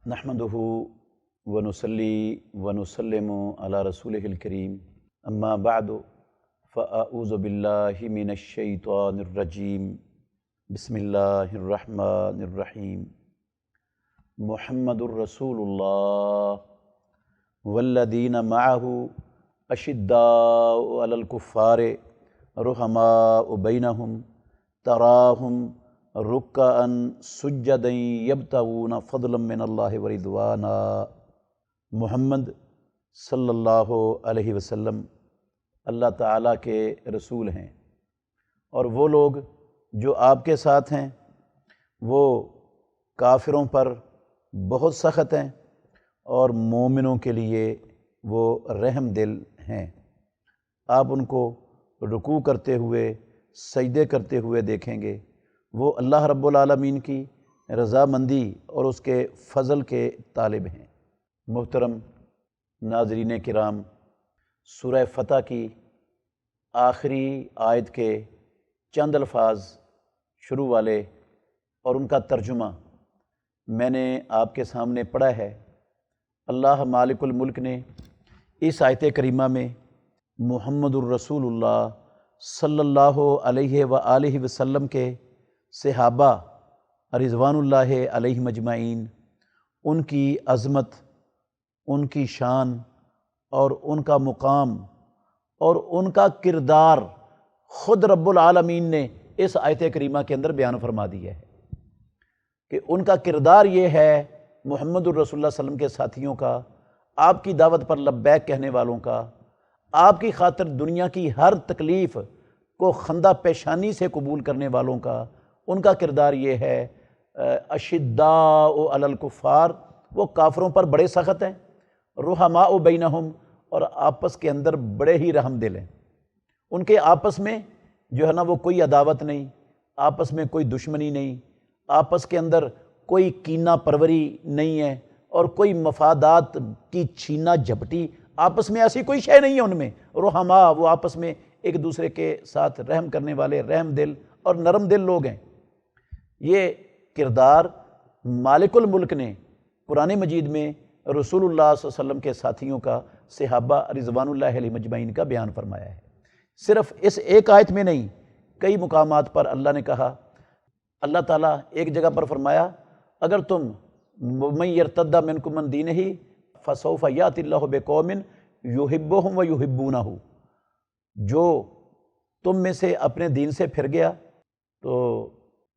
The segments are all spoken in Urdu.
نحمدہ ونصلی ونسلم علی رسولہ الکریم اما بعد فاعوذ باللہ من الشیطان الرجیم بسم اللہ الرحمن الرحیم محمد الرسول اللہ والذین معہ اشداء علی الکفار رحماء بینہم تراہم رکعا سجدا یبتغون فضلا من اللہ ورضوانا۔ محمد صلی اللہ علیہ وسلم اللہ تعالیٰ کے رسول ہیں، اور وہ لوگ جو آپ کے ساتھ ہیں وہ کافروں پر بہت سخت ہیں اور مومنوں کے لیے وہ رحم دل ہیں۔ آپ ان کو رکوع کرتے ہوئے، سجدے کرتے ہوئے دیکھیں گے۔ وہ اللہ رب العالمین کی رضامندی اور اس کے فضل کے طالب ہیں۔ محترم ناظرین کرام، سورہ فتح کی آخری آیت کے چند الفاظ شروع والے اور ان کا ترجمہ میں نے آپ کے سامنے پڑھا ہے۔ اللہ مالک الملک نے اس آیت کریمہ میں محمد الرسول اللہ صلی اللہ علیہ وآلہ وسلم کے صحابہ رضوان اللہ علیہ مجمعین، ان کی عظمت، ان کی شان اور ان کا مقام اور ان کا کردار خود رب العالمین نے اس آیت کریمہ کے اندر بیان فرما دیا ہے کہ ان کا کردار یہ ہے، محمد الرسول اللہ صلی اللہ علیہ وسلم کے ساتھیوں کا، آپ کی دعوت پر لبیک کہنے والوں کا، آپ کی خاطر دنیا کی ہر تکلیف کو خندہ پیشانی سے قبول کرنے والوں کا، ان کا کردار یہ ہے اشداء علی الکفار، وہ کافروں پر بڑے سخت ہیں، رحماء بینہم، اور آپس کے اندر بڑے ہی رحم دل ہیں۔ ان کے آپس میں جو ہے نا وہ کوئی عداوت نہیں، آپس میں کوئی دشمنی نہیں، آپس کے اندر کوئی کینہ پروری نہیں ہے اور کوئی مفادات کی چھینا جھپٹی آپس میں ایسی کوئی شے نہیں ہے ان میں۔ رحماء، وہ آپس میں ایک دوسرے کے ساتھ رحم کرنے والے، رحم دل اور نرم دل لوگ ہیں۔ یہ کردار مالک الملک نے قرآن مجید میں رسول اللہ صلی اللہ علیہ وسلم کے ساتھیوں کا، صحابہ رضوان اللہ علیہ مجمعین کا بیان فرمایا ہے۔ صرف اس ایک آیت میں نہیں، کئی مقامات پر اللہ نے کہا۔ اللہ تعالیٰ ایک جگہ پر فرمایا، اگر تم من یرتد منکم عن دینہ فسوف یأتی اللہ بقوم یحبہم ویحبونہ، جو تم میں سے اپنے دین سے پھر گیا تو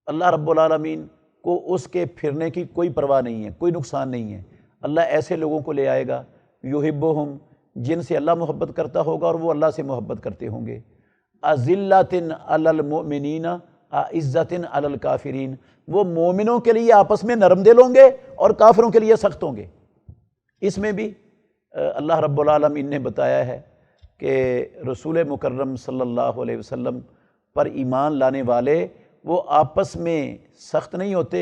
اللہ رب العالمین کو اس کے پھرنے کی کوئی پرواہ نہیں ہے، کوئی نقصان نہیں ہے۔ اللہ ایسے لوگوں کو لے آئے گا، یحبہم، جن سے اللہ محبت کرتا ہوگا اور وہ اللہ سے محبت کرتے ہوں گے۔ اذلۃ علی المؤمنین اعزۃ علی الکافرین، وہ مومنوں کے لیے آپس میں نرم دل ہوں گے اور کافروں کے لیے سخت ہوں گے۔ اس میں بھی اللہ رب العالمین نے بتایا ہے کہ رسول مکرم صلی اللہ علیہ وسلم پر ایمان لانے والے وہ آپس میں سخت نہیں ہوتے،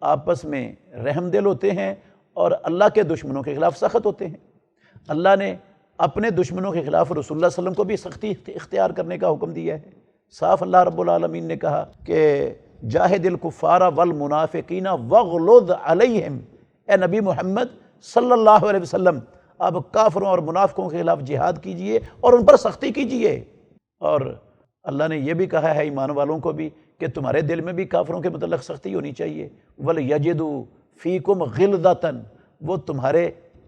آپس میں رحم دل ہوتے ہیں اور اللہ کے دشمنوں کے خلاف سخت ہوتے ہیں۔ اللہ نے اپنے دشمنوں کے خلاف رسول اللہ صلی اللہ علیہ وسلم کو بھی سختی اختیار کرنے کا حکم دیا ہے۔ صاف اللہ رب العالمین نے کہا کہ جاہد الکفار والمنافقین واغلظ علیہم، اے نبی محمد صلی اللہ علیہ وسلم، آپ کافروں اور منافقوں کے خلاف جہاد کیجئے اور ان پر سختی کیجئے۔ اور اللہ نے یہ بھی کہا ہے ایمان والوں کو بھی کہ تمہارے دل میں بھی کافروں کے متعلق سختی ہونی چاہیے۔ وَلْيَجِدُوا فِيكُمْ غِلْظَةً، وہ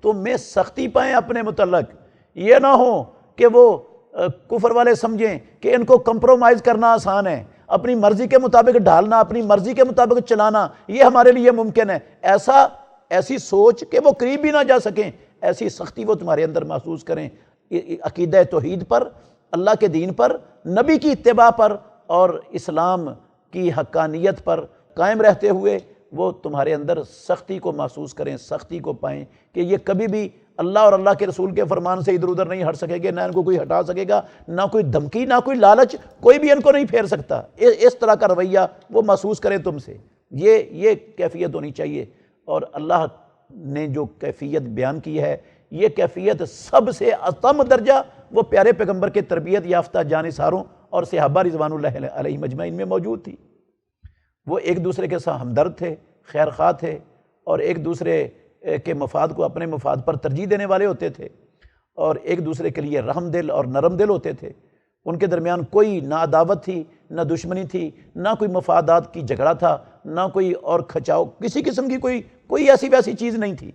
تم میں سختی پائیں اپنے متعلق۔ یہ نہ ہو کہ وہ کفر والے سمجھیں کہ ان کو کمپرومائز کرنا آسان ہے، اپنی مرضی کے مطابق ڈھالنا، اپنی مرضی کے مطابق چلانا یہ ہمارے لیے ممکن ہے۔ ایسی سوچ کہ وہ قریب بھی نہ جا سکیں، ایسی سختی وہ تمہارے اندر محسوس کریں۔ عقیدہ توحید پر، اللہ کے دین پر، نبی کی اتباع پر اور اسلام کی حقانیت پر قائم رہتے ہوئے وہ تمہارے اندر سختی کو محسوس کریں، سختی کو پائیں کہ یہ کبھی بھی اللہ اور اللہ کے رسول کے فرمان سے ادھر ادھر نہیں ہٹ سکے گے، نہ ان کو کوئی ہٹا سکے گا، نہ کوئی دھمکی، نہ کوئی لالچ، کوئی بھی ان کو نہیں پھیر سکتا۔ اس طرح کا رویہ وہ محسوس کریں تم سے، یہ کیفیت ہونی چاہیے۔ اور اللہ نے جو کیفیت بیان کی ہے، یہ کیفیت سب سے اتم درجہ وہ پیارے پیغمبر کے تربیت یافتہ جانثاروں اور صحابہ رضوان اللہ علیہ مجمعین میں موجود تھی۔ وہ ایک دوسرے کے ساتھ ہمدرد تھے، خیر خواہ تھے، اور ایک دوسرے کے مفاد کو اپنے مفاد پر ترجیح دینے والے ہوتے تھے، اور ایک دوسرے کے لیے رحم دل اور نرم دل ہوتے تھے۔ ان کے درمیان کوئی نہ عداوت تھی، نہ دشمنی تھی، نہ کوئی مفادات کی جھگڑا تھا، نہ کوئی اور کھچاؤ، کسی قسم کی کوئی ایسی ویسی چیز نہیں تھی۔